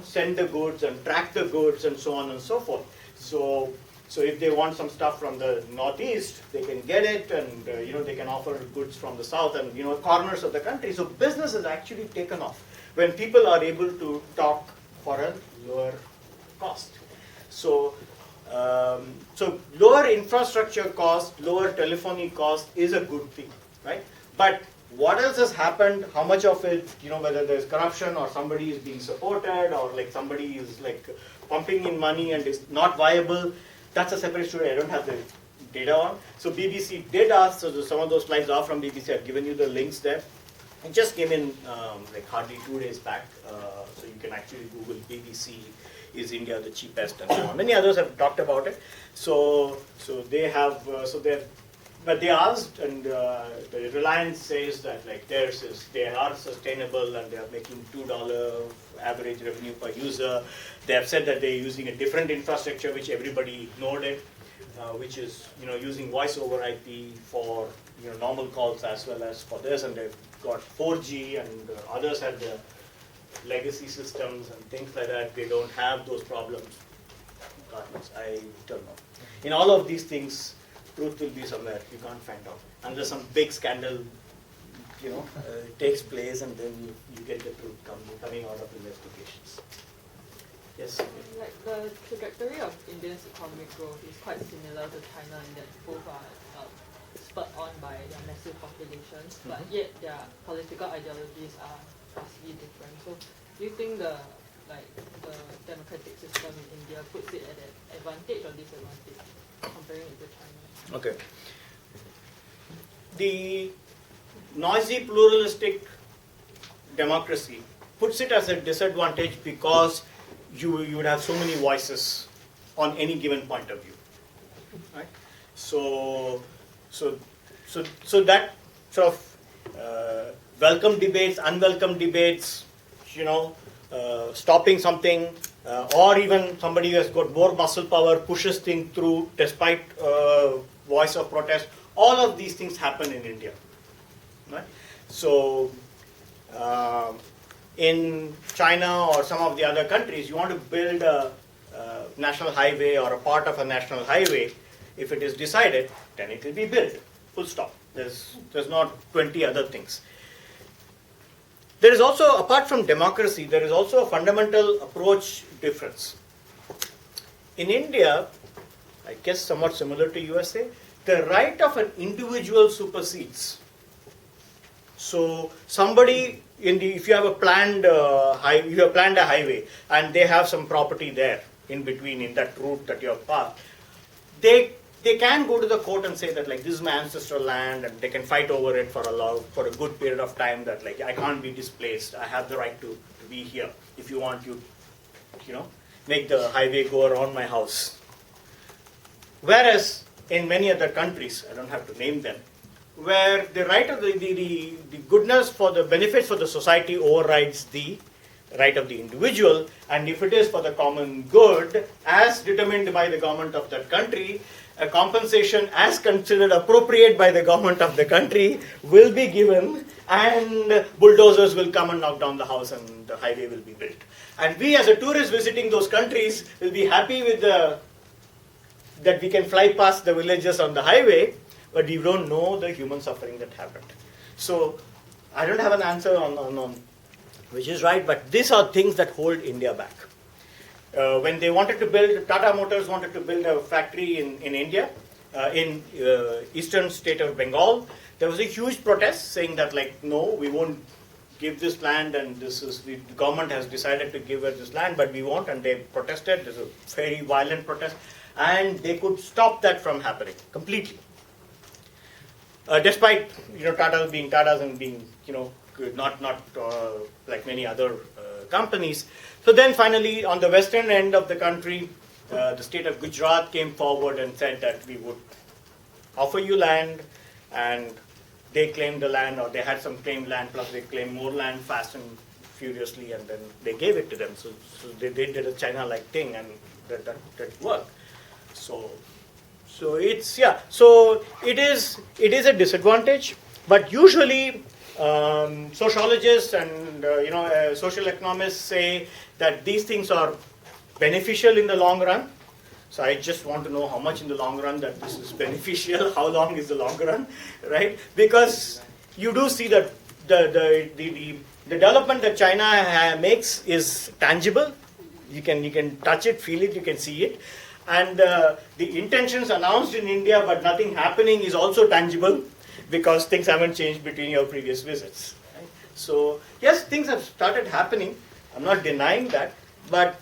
send the goods and track the goods and so on and so forth. So if they want some stuff from the northeast, they can get it, and they can offer goods from the south and corners of the country. So business has actually taken off when people are able to talk for a lower cost. So lower infrastructure cost, lower telephony cost is a good thing, right? But what else has happened? How much of it, whether there's corruption or somebody is being supported or like somebody is like pumping in money and is not viable, that's a separate story. I don't have the data on. So BBC did ask, so some of those slides are from BBC. I've given you the links there. It just came in like hardly 2 days back. So you can actually Google BBC, is India the cheapest, and so on. Many others have talked about it. So they have, but they asked, and the Reliance says that like they are sustainable and they are making $2 average revenue per user. They have said that they're using a different infrastructure, which everybody ignored it, which is using voice over IP for normal calls as well as for this, and they've got 4G, and others have the legacy systems and things like that. They don't have those problems. God knows, I don't know. In all of these things, truth will be somewhere. You can't find out unless some big scandal, takes place, and then you get the truth coming out of investigations. Yes. Like the trajectory of India's economic growth is quite similar to China in that both are spurred on by their massive populations, but yet their political ideologies are vastly different. So, do you think the democratic system in India puts it at an advantage or disadvantage comparing it to China? Okay. The noisy pluralistic democracy puts it as a disadvantage because you would have so many voices on any given point of view, right? So that sort of welcome debates, unwelcome debates, stopping something, or even somebody who has got more muscle power pushes things through despite voice of protest. All of these things happen in India, right? So in China or some of the other countries, you want to build a national highway or a part of a national highway. If it is decided, then it will be built. Full stop. There's not 20 other things. There is also, apart from democracy, there is also a fundamental approach difference. In India, I guess somewhat similar to USA, the right of an individual supersedes. So somebody if you have a planned a highway and they have some property there in between in that route that you have passed, they can go to the court and say that like this is my ancestral land, and they can fight over it for a good period of time, that like I can't be displaced, I have the right to be here. If you want, you make the highway go around my house. Whereas in many other countries, I don't have to name them, where the right of the goodness for the benefits for the society overrides the right of the individual, and if it is for the common good, as determined by the government of that country, a compensation as considered appropriate by the government of the country will be given, and bulldozers will come and knock down the house and the highway will be built. And we as a tourist visiting those countries will be happy with that we can fly past the villages on the highway, but we don't know the human suffering that happened. So I don't have an answer on which is right, but these are things that hold India back. When they wanted to build, Tata Motors wanted to build a factory in India, in eastern state of Bengal, there was a huge protest saying that no, we won't give this land, and the government has decided to give us this land, but we won't, and they protested. There's a very violent protest, and they could stop that from happening completely. Despite Tatas being Tatas and being not like many other companies. So then finally on the western end of the country, the state of Gujarat came forward and said that we would offer you land, and they claimed the land, or they had some claimed land, plus they claimed more land fast and furiously, and then they gave it to them. So they did a China-like thing, and that worked. So it's So it is a disadvantage, but usually sociologists and social economists say that these things are beneficial in the long run. So I just want to know how much in the long run that this is beneficial. How long is the long run, right? Because you do see that the development that China makes is tangible. You can touch it, feel it, you can see it. And the intentions announced in India but nothing happening is also tangible, because things haven't changed between your previous visits. Right? So yes, things have started happening. I'm not denying that, but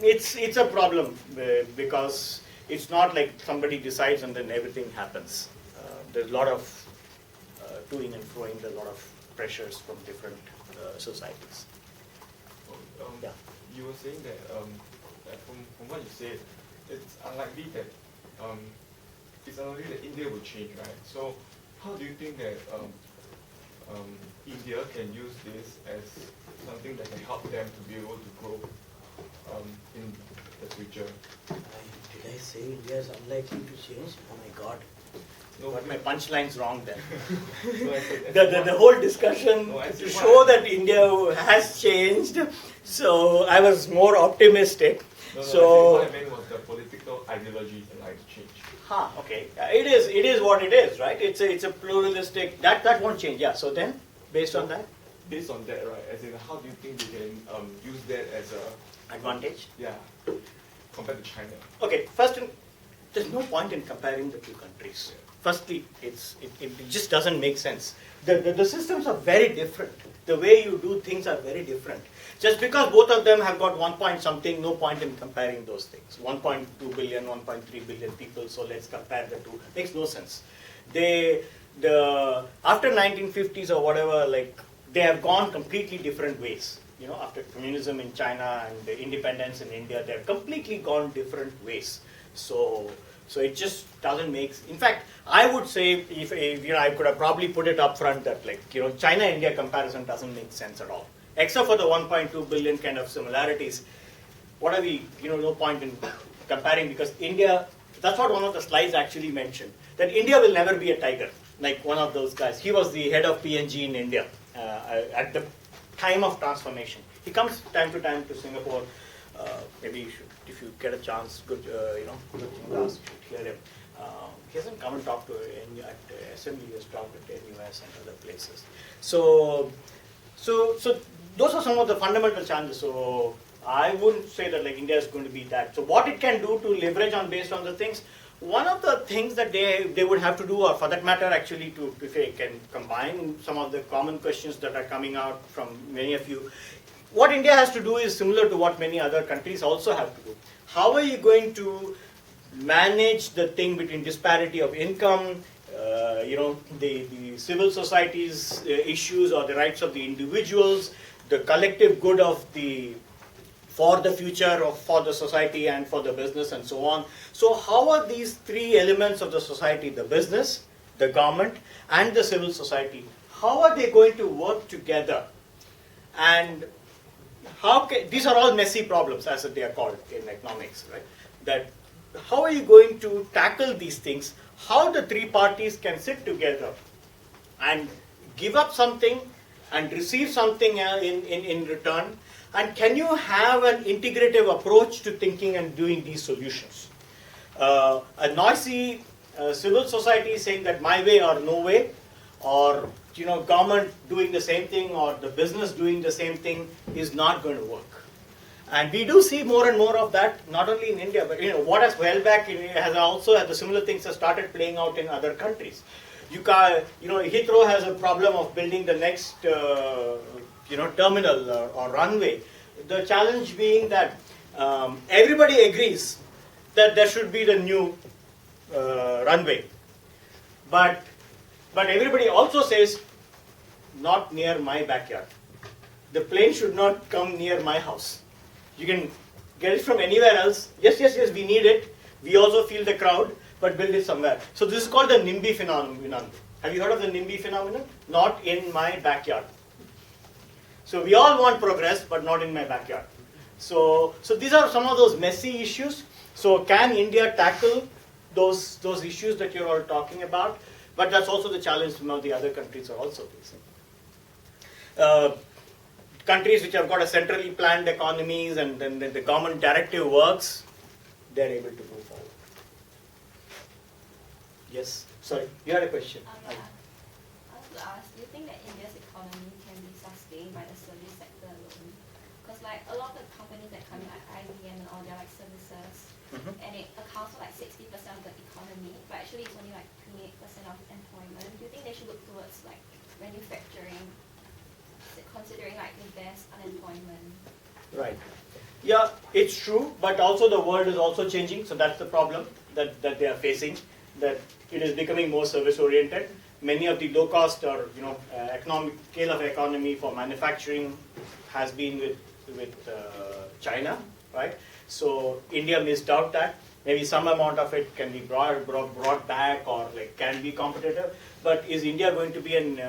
it's a problem because it's not like somebody decides and then everything happens. There's a lot of toing and froing, there's a lot of pressures from different societies. Yeah. You were saying that from what you said, it's unlikely that India will change, right? So how do you think that India can use this as something that can help them to be able to grow in the future? Did I say India is unlikely to change? Oh my God. No, But my punchline's wrong then. No, the whole discussion to show that India has changed, so I was more optimistic. What I meant was the political ideologies that like to change. Okay. It is what it is, right? It's a pluralistic, that won't change, yeah. So then, based on that? Based on that, right, as in how do you think we can use that as a Advantage? Yeah, compared to China. Okay, first, there's no point in comparing the two countries. Firstly, it just doesn't make sense. The systems are very different. The way you do things are very different. Just because both of them have got 1 point something, no point in comparing those things. 1.2 billion, 1.3 billion people, so let's compare the two. Makes no sense. After 1950s or whatever, they have gone completely different ways. After communism in China and the independence in India, they have completely gone different ways. So it just doesn't make. In fact, I would say if I could have probably put it up front that China-India comparison doesn't make sense at all. Except for the 1.2 billion kind of similarities, what are we? No point in comparing, because India. That's what one of the slides actually mentioned. That India will never be a tiger, like one of those guys. He was the head of P&G in India at the time of transformation. He comes time to time to Singapore. Maybe you should, if you get a chance, good thing to ask, you should hear him. He hasn't come and talked to any at assembly. He has talked at NUS and other places. So those are some of the fundamental challenges. So I wouldn't say that India is going to be that. So what it can do to leverage on based on the things. One of the things that they would have to do, or for that matter, actually, if they can combine some of the common questions that are coming out from many of you, what India has to do is similar to what many other countries also have to do. How are you going to manage the thing between disparity of income, the civil society's issues or the rights of the individuals, the collective good of for the future of for the society and for the business and so on. So how are these three elements of the society, the business, the government and the civil society, how are they going to work together? And these are all messy problems, as they are called in economics, right? That how are you going to tackle these things? How the three parties can sit together and give up something and receive something in return? And can you have an integrative approach to thinking and doing these solutions? A noisy civil society saying that my way or no way, or government doing the same thing or the business doing the same thing is not going to work. And we do see more and more of that, not only in India, but what has held back has also had the similar things have started playing out in other countries. Heathrow has a problem of building the next terminal or runway. The challenge being that everybody agrees that there should be the new runway, but everybody also says not near my backyard. The plane should not come near my house. You can get it from anywhere else. Yes, we need it. We also feel the crowd, but build it somewhere. So this is called the NIMBY phenomenon. Have you heard of the NIMBY phenomenon? Not in my backyard. So we all want progress, but not in my backyard. So these are some of those messy issues. So can India tackle those issues that you're all talking about? But that's also the challenge some of the other countries are also facing. Countries which have got a centrally planned economies and then the government directive works, they're able to move forward. Yes, sorry, you had a question. I want to ask, do you think that India's economy can be sustained by the service sector alone? Because like a lot of the companies that come in like IBM and all, they're like services, and it accounts for like 60% of the economy, but actually it's only like 28% of employment. Do you think they should look towards like manufacturing, considering like there's unemployment? Right. Yeah, it's true, but also the world is also changing, so that's the problem that they are facing, that it is becoming more service oriented. Many of the low cost or economic scale of economy for manufacturing has been with China, right? So India missed out that. Maybe some amount of it can be brought back or like can be competitive. But is India going to be an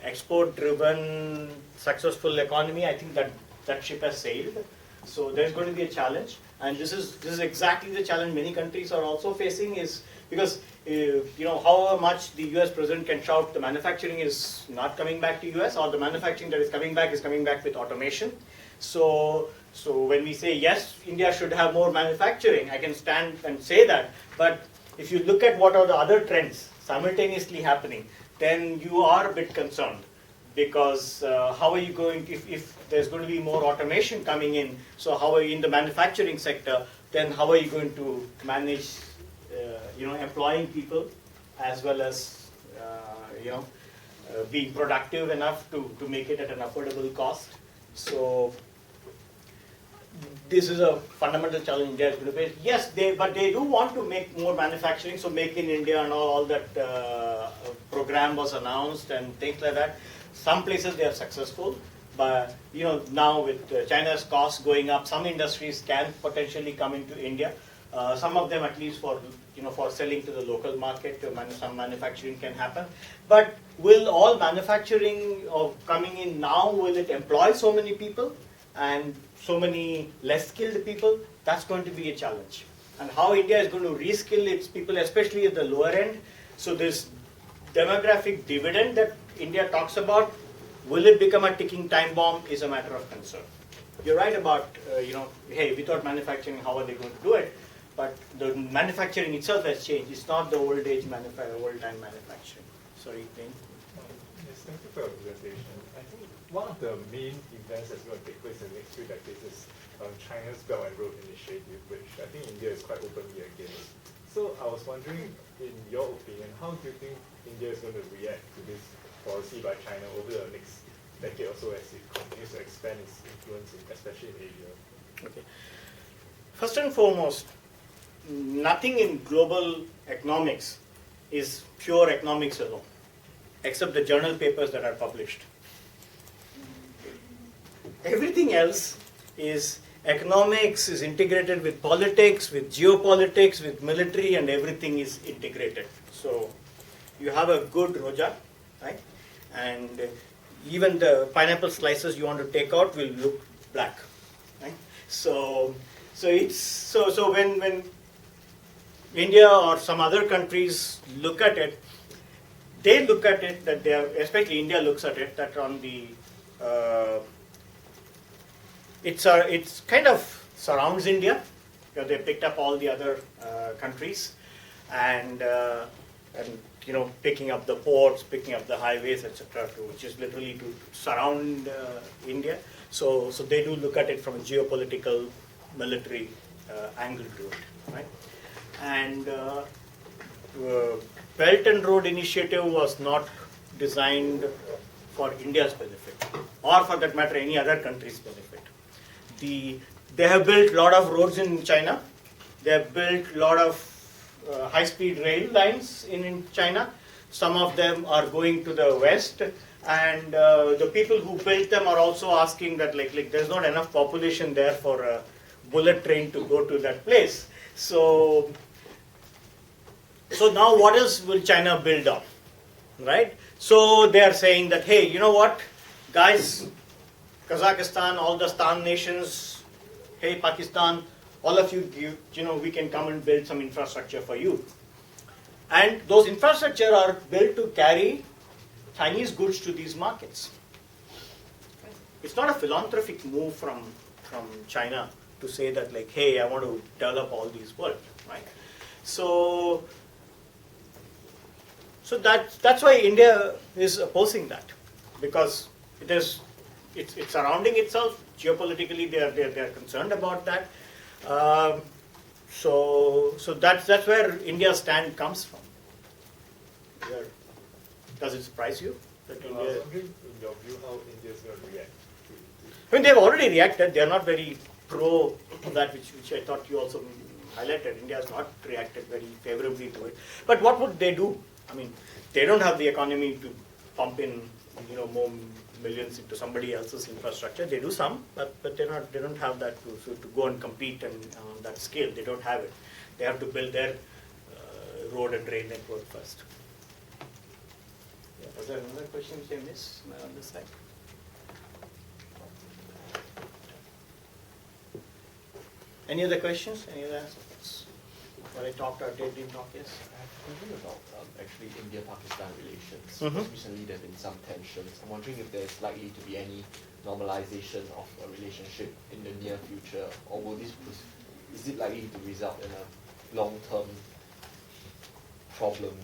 export-driven, successful economy? I think that ship has sailed. So there's going to be a challenge, and this is exactly the challenge many countries are also facing. Is because however much the US president can shout the manufacturing is not coming back to US, or the manufacturing that is coming back with automation. So when we say yes, India should have more manufacturing, I can stand and say that. But if you look at what are the other trends simultaneously happening, then you are a bit concerned, because how are you going to, if there's going to be more automation coming in, so how are you in the manufacturing sector, then how are you going to manage employing people as well as being productive enough to make it at an affordable cost? So this is a fundamental challenge India is going to face. Yes, but they do want to make more manufacturing, so Make in India and all that program was announced and things like that. Some places they are successful, but now with China's costs going up, some industries can potentially come into India. Some of them, at least for selling to the local market, some manufacturing can happen. But will all manufacturing coming in now, will it employ so many people and so many less skilled people? That's going to be a challenge. And how India is going to reskill its people, especially at the lower end. So this demographic dividend that India talks about, will it become a ticking time bomb is a matter of concern. You're right about, hey, without manufacturing, how are they going to do it? But the manufacturing itself has changed. It's not the old-time manufacturing. Sorry, Dane? Yes, thank you for your presentation. I think one of the main events that's going to take place in the next few decades is China's Belt and Road Initiative, which I think India is quite openly against. So I was wondering, in your opinion, how do you think India is going to react to this policy by China over the next decade or so as it continues to expand its influence, especially in Asia? Okay. First and foremost, nothing in global economics is pure economics alone, except the journal papers that are published. Everything else is economics, is integrated with politics, with geopolitics, with military, and everything is integrated. So you have a good roja, right? And even the pineapple slices you want to take out will look black, right? So when India or some other countries look at it, they look at it that they are, especially India looks at it that on the it's kind of surrounds India because they picked up all the other countries and you know, picking up the ports, picking up the highways, etc., which is literally to surround India. So they do look at it from a geopolitical, military angle to it, right? And Belt and Road Initiative was not designed for India's benefit, or for that matter, any other country's benefit. They have built a lot of roads in China. They have built a lot of high-speed rail lines in China. Some of them are going to the west, and the people who built them are also asking that like there's not enough population there for a bullet train to go to that place. So now what else will China build on, right? So they are saying that, hey, you know what, guys, Kazakhstan, all the Stan nations, hey, Pakistan, all of you, you know, we can come and build some infrastructure for you. And those infrastructure are built to carry Chinese goods to these markets. It's not a philanthropic move from China to say that like, hey, I want to develop all these world, right? So that's why India is opposing that, because it's surrounding itself geopolitically. They are concerned about that. So that's where India's stand comes from. Does it surprise you that India? I was wondering, in your view, how India is going to react to I mean, they've already reacted. They are not very pro that, which I thought you also highlighted. India has not reacted very favorably to it. But what would they do? I mean, they don't have the economy to pump in, you know, more millions into somebody else's infrastructure. They do some, but they don't have that to go and compete and on that scale. They don't have it. They have to build their road and rail network first. Yeah, was there another question which I missed on this side? Any other questions? Any other aspects? What I talked or didn't talk, yes? Thinking about actually India-Pakistan relations, Mhm. recently there have been some tensions. I'm wondering if there's likely to be any normalization of a relationship in the near future, or will this is it likely to result in a long-term problem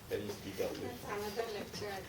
that needs to be dealt with? That's another lecture, I think.